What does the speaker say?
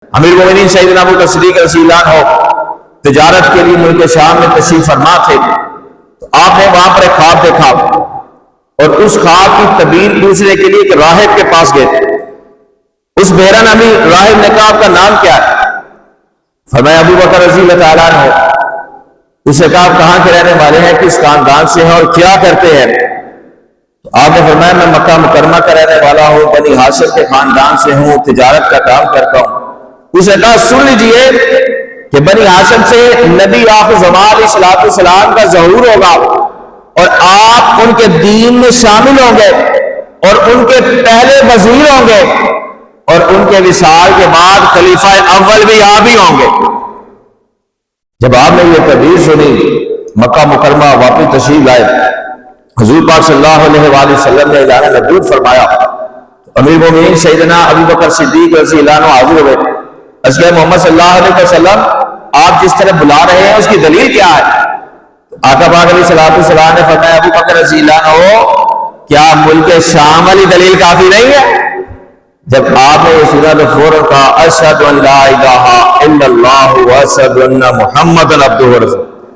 امیر المومنین سیدنا ابو بکر صدیق رضی اللہ عنہ تجارت کے لیے ملک شام میں تشریف فرما تھے. تو آپ نے وہاں پر ایک خواب دیکھا اور اس خواب کی تعبیر پوچھنے کے لیے ایک راہب کے پاس گئے. اس بحیرہ نامی راہب نے کہا آپ کا نام کیا ہے؟ فرمایا ابو بکر رضی اللہ تعالیٰ عنہ. اسے کہا آپ کہاں کے رہنے والے ہیں, کس خاندان سے ہیں اور کیا کرتے ہیں؟ آپ نے فرمایا میں مکہ مکرمہ کا رہنے والا ہوں, بنی ہاشم کے خاندان سے ہوں, تجارت کا کام کرتا ہوں. اسے کہا سن لیجئے کہ بنی ہاشم سے نبی آخر زمان علیہ السلام کا ظہور ہوگا اور آپ ان کے دین میں شامل ہوں گے اور ان کے پہلے وزیر ہوں گے اور ان کے وصال کے بعد خلیفہ اول بھی آپ ہی ہوں گے. جب آپ نے یہ تعبیر سنی, مکہ مکرمہ واپس تشریف لائے, حضور پاک صلی اللہ علیہ وآلہ وسلم نے اعلان نبوت فرمایا. امیر المومنین سیدنا ابو بکر صدیق رضی اللہ عنہ حاضر ہوئے. اصل محمد صلی اللہ علیہ وسلم آپ جس طرح بلا رہے ہیں اس کی دلیل کیا ہے؟ آقا پاک علیہ السلام نے فرمایا ابو بکر رضی اللہ عنہ کیا ملک شام والی دلیل کافی نہیں ہے؟ جب آپ نے یہ سنا تو فوراً کہا اشہد ان لا الہ الا اللہ واشہد ان محمد عبدہ ورسولہ.